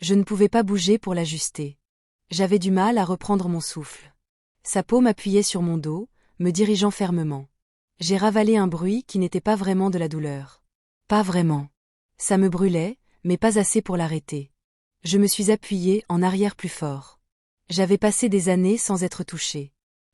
Je ne pouvais pas bouger pour l'ajuster. J'avais du mal à reprendre mon souffle. Sa paume appuyait sur mon dos, me dirigeant fermement. J'ai ravalé un bruit qui n'était pas vraiment de la douleur. Pas vraiment. Ça me brûlait, mais pas assez pour l'arrêter. Je me suis appuyée en arrière plus fort. J'avais passé des années sans être touchée.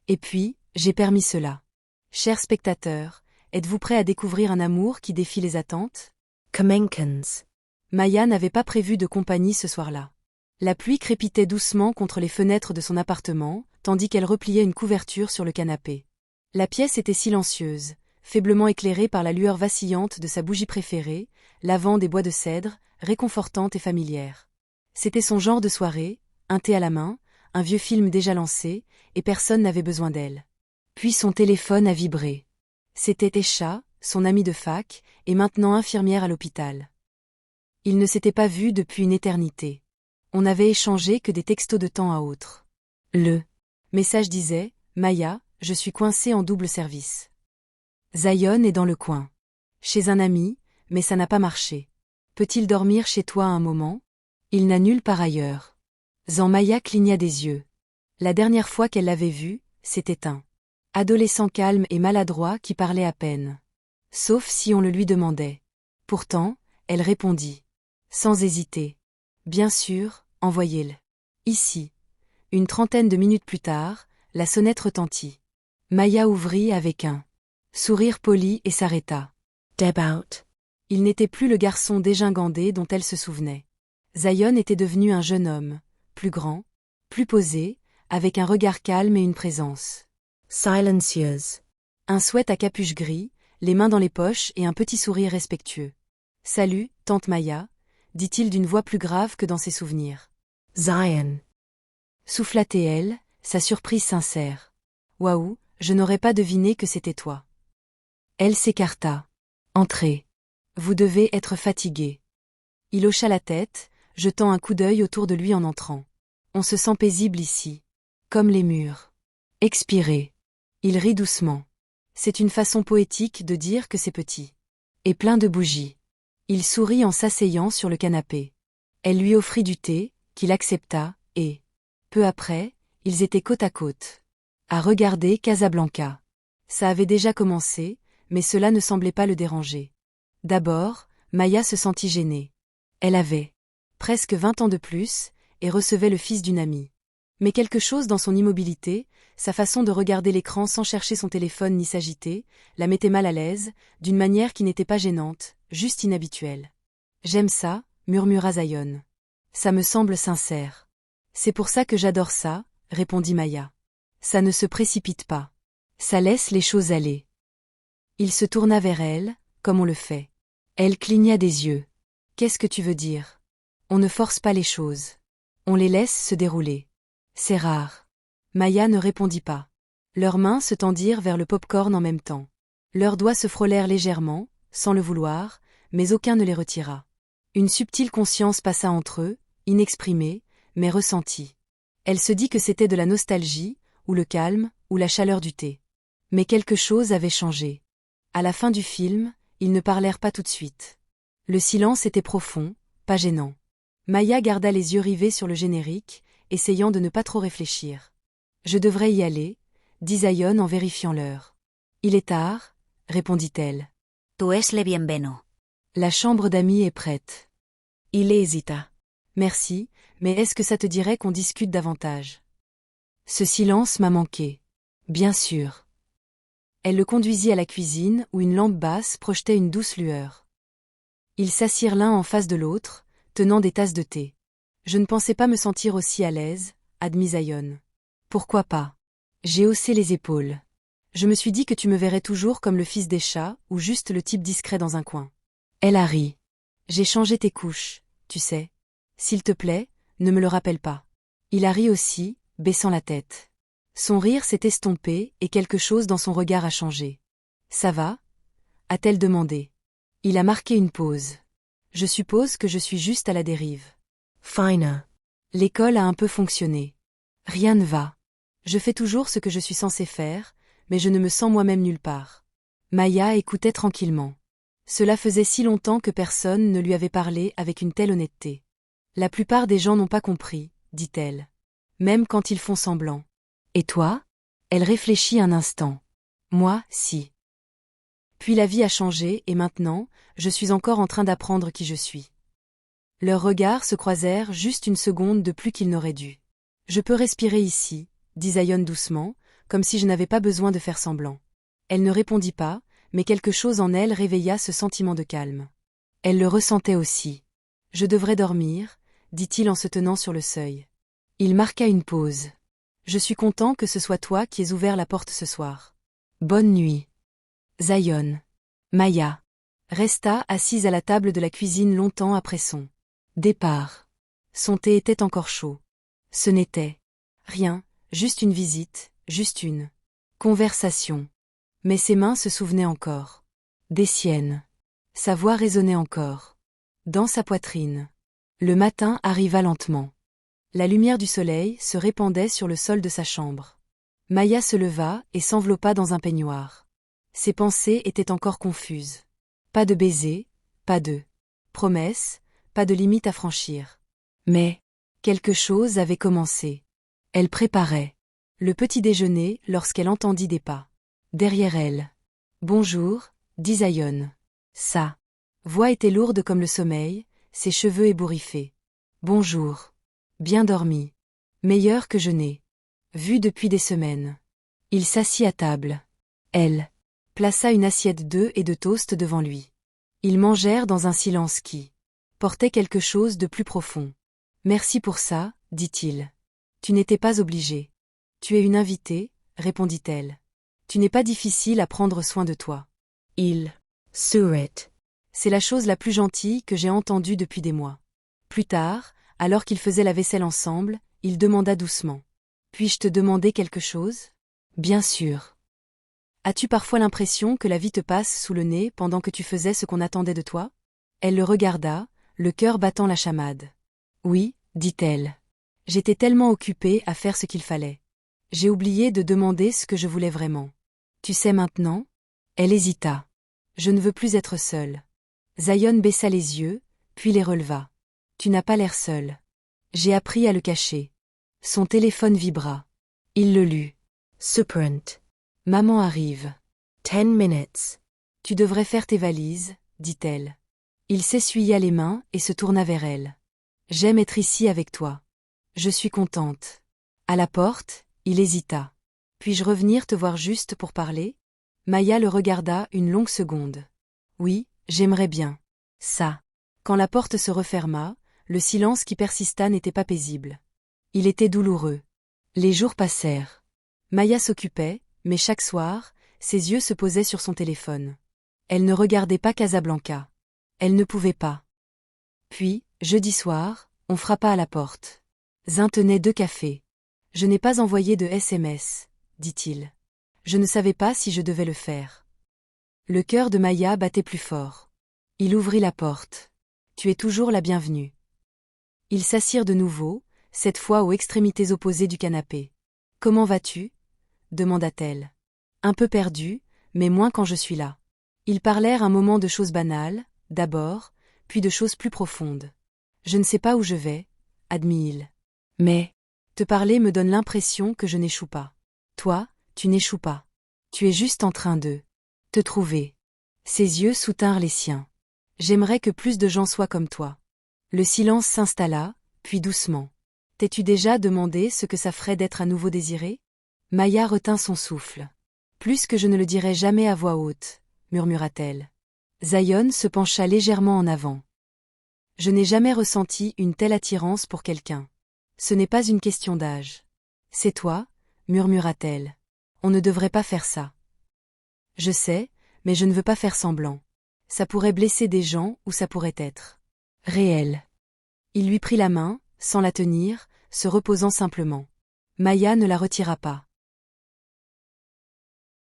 Et puis, j'ai permis cela. Chers spectateurs, êtes-vous prêts à découvrir un amour qui défie les attentes? Kamenkans. Maya n'avait pas prévu de compagnie ce soir-là. La pluie crépitait doucement contre les fenêtres de son appartement, tandis qu'elle repliait une couverture sur le canapé. La pièce était silencieuse, faiblement éclairée par la lueur vacillante de sa bougie préférée, lavant des bois de cèdre, réconfortante et familière. C'était son genre de soirée, un thé à la main, un vieux film déjà lancé, et personne n'avait besoin d'elle. Puis son téléphone a vibré. C'était Esha, son amie de fac, et maintenant infirmière à l'hôpital. Ils ne s'étaient pas vus depuis une éternité. On n'avait échangé que des textos de temps à autre. Le message disait « Maya, je suis coincé en double service. Zion est dans le coin. Chez un ami, mais ça n'a pas marché. Peut-il dormir chez toi un moment? Il n'a nulle part ailleurs. » Maya cligna des yeux. La dernière fois qu'elle l'avait vu, c'était un adolescent calme et maladroit qui parlait à peine. Sauf si on le lui demandait. Pourtant, elle répondit. Sans hésiter. Bien sûr, envoyez-le. Ici. Une trentaine de minutes plus tard, la sonnette retentit. Maya ouvrit avec un sourire poli et s'arrêta. Debaut. Il n'était plus le garçon dégingandé dont elle se souvenait. Zion était devenu un jeune homme, plus grand, plus posé, avec un regard calme et une présence Silencieuse. Un sweat à capuche gris, les mains dans les poches et un petit sourire respectueux. « Salut, tante Maya », dit-il d'une voix plus grave que dans ses souvenirs. Zion. Souffla-t-elle, sa surprise sincère. « Waouh, je n'aurais pas deviné que c'était toi. » Elle s'écarta. « Entrez. Vous devez être fatigué. » Il hocha la tête, jetant un coup d'œil autour de lui en entrant. « On se sent paisible ici. Comme les murs. Expirez. » Il rit doucement. C'est une façon poétique de dire que c'est petit. Et plein de bougies. Il sourit en s'asseyant sur le canapé. Elle lui offrit du thé, qu'il accepta, et, peu après, ils étaient côte à côte. À regarder Casablanca. Ça avait déjà commencé, mais cela ne semblait pas le déranger. D'abord, Maya se sentit gênée. Elle avait presque 20 ans de plus, et recevait le fils d'une amie. Mais quelque chose dans son immobilité, sa façon de regarder l'écran sans chercher son téléphone ni s'agiter, la mettait mal à l'aise, d'une manière qui n'était pas gênante, juste inhabituelle. « J'aime ça », murmura Zion. « Ça me semble sincère. »« C'est pour ça que j'adore ça », répondit Maya. « Ça ne se précipite pas. Ça laisse les choses aller. » Il se tourna vers elle, comme on le fait. Elle cligna des yeux. « Qu'est-ce que tu veux dire? On ne force pas les choses. On les laisse se dérouler. C'est rare. » Maya ne répondit pas. Leurs mains se tendirent vers le pop-corn en même temps. Leurs doigts se frôlèrent légèrement, sans le vouloir, mais aucun ne les retira. Une subtile conscience passa entre eux, inexprimée, mais ressentie. Elle se dit que c'était de la nostalgie, ou le calme, ou la chaleur du thé. Mais quelque chose avait changé. À la fin du film, ils ne parlèrent pas tout de suite. Le silence était profond, pas gênant. Maya garda les yeux rivés sur le générique, essayant de ne pas trop réfléchir. « Je devrais y aller », dit Zion en vérifiant l'heure. « Il est tard », répondit-elle. « Tu es le bienveno. » La chambre d'amis est prête. Il hésita. « Merci, mais est-ce que ça te dirait qu'on discute davantage? » Ce silence m'a manqué. Bien sûr. Elle le conduisit à la cuisine où une lampe basse projetait une douce lueur. Ils s'assirent l'un en face de l'autre, tenant des tasses de thé. Je ne pensais pas me sentir aussi à l'aise, admit Zion. Pourquoi pas? J'ai haussé les épaules. Je me suis dit que tu me verrais toujours comme le fils des chats, ou juste le type discret dans un coin. Elle a ri. J'ai changé tes couches, tu sais. S'il te plaît, ne me le rappelle pas. Il a ri aussi, baissant la tête. Son rire s'est estompé et quelque chose dans son regard a changé. Ça va? A-t-elle demandé. Il a marqué une pause. Je suppose que je suis juste à la dérive. Finer. L'école a un peu fonctionné. Rien ne va. Je fais toujours ce que je suis censé faire, mais je ne me sens moi-même nulle part. Maya écoutait tranquillement. Cela faisait si longtemps que personne ne lui avait parlé avec une telle honnêteté. La plupart des gens n'ont pas compris, dit-elle. Même quand ils font semblant. Et toi? Elle réfléchit un instant. Moi, si. Puis la vie a changé et maintenant, je suis encore en train d'apprendre qui je suis. Leurs regards se croisèrent juste une seconde de plus qu'ils n'auraient dû. Je peux respirer ici, dit Zion doucement, comme si je n'avais pas besoin de faire semblant. Elle ne répondit pas, mais quelque chose en elle réveilla ce sentiment de calme. Elle le ressentait aussi. Je devrais dormir, dit-il en se tenant sur le seuil. Il marqua une pause. Je suis content que ce soit toi qui aies ouvert la porte ce soir. Bonne nuit. Zion. Maya. Resta assise à la table de la cuisine longtemps après son départ. Son thé était encore chaud. Ce n'était rien, juste une visite, juste une conversation. Mais ses mains se souvenaient encore. Des siennes. Sa voix résonnait encore. Dans sa poitrine. Le matin arriva lentement. La lumière du soleil se répandait sur le sol de sa chambre. Maya se leva et s'enveloppa dans un peignoir. Ses pensées étaient encore confuses. Pas de baiser, pas de promesse, pas de limite à franchir. Mais quelque chose avait commencé. Elle préparait le petit déjeuner lorsqu'elle entendit des pas. Derrière elle. Bonjour, dit Zion. Sa voix était lourde comme le sommeil, ses cheveux ébouriffés. Bonjour. Bien dormi. Meilleur que je n'ai vu depuis des semaines. Il s'assit à table. Elle plaça une assiette d'œufs et de toast devant lui. Ils mangèrent dans un silence qui portait quelque chose de plus profond. Merci pour ça, dit-il. Tu n'étais pas obligée. Tu es une invitée, répondit-elle. Tu n'es pas difficile à prendre soin de toi. Il sourit. C'est la chose la plus gentille que j'ai entendue depuis des mois. Plus tard, alors qu'ils faisaient la vaisselle ensemble, il demanda doucement. Puis-je te demander quelque chose? Bien sûr. As-tu parfois l'impression que la vie te passe sous le nez pendant que tu faisais ce qu'on attendait de toi? Elle le regarda, le cœur battant la chamade. Oui, dit-elle. J'étais tellement occupée à faire ce qu'il fallait. J'ai oublié de demander ce que je voulais vraiment. Tu sais maintenant? Elle hésita. Je ne veux plus être seule. Zion baissa les yeux, puis les releva. Tu n'as pas l'air seule. J'ai appris à le cacher. Son téléphone vibra. Il le lut. Superint. Maman arrive. 10 minutes. Tu devrais faire tes valises, dit-elle. Il s'essuya les mains et se tourna vers elle. J'aime être ici avec toi. Je suis contente. À la porte, il hésita. Puis-je revenir te voir juste pour parler? Maya le regarda une longue seconde. Oui, j'aimerais bien. Ça. Quand la porte se referma, le silence qui persista n'était pas paisible. Il était douloureux. Les jours passèrent. Maya s'occupait, mais chaque soir, ses yeux se posaient sur son téléphone. Elle ne regardait pas Casablanca. Elle ne pouvait pas. Puis, jeudi soir, on frappa à la porte. Zin tenait 2 cafés. Je n'ai pas envoyé de SMS, dit-il. Je ne savais pas si je devais le faire. Le cœur de Maya battait plus fort. Il ouvrit la porte. Tu es toujours la bienvenue. Ils s'assirent de nouveau, cette fois aux extrémités opposées du canapé. Comment vas-tu? Demanda-t-elle. Un peu perdue, mais moins quand je suis là. Ils parlèrent un moment de choses banales, d'abord, puis de choses plus profondes. Je ne sais pas où je vais, admit-il. Mais te parler me donne l'impression que je n'échoue pas. Toi, tu n'échoues pas. Tu es juste en train de te trouver. Ses yeux soutinrent les siens. J'aimerais que plus de gens soient comme toi. Le silence s'installa, puis doucement. T'es-tu déjà demandé ce que ça ferait d'être à nouveau désiré? Maya retint son souffle. Plus que je ne le dirai jamais à voix haute, murmura-t-elle. Zion se pencha légèrement en avant. Je n'ai jamais ressenti une telle attirance pour quelqu'un. Ce n'est pas une question d'âge. C'est toi, murmura-t-elle. On ne devrait pas faire ça. Je sais, mais je ne veux pas faire semblant. Ça pourrait blesser des gens ou ça pourrait être réel. Il lui prit la main, sans la tenir, se reposant simplement. Maya ne la retira pas.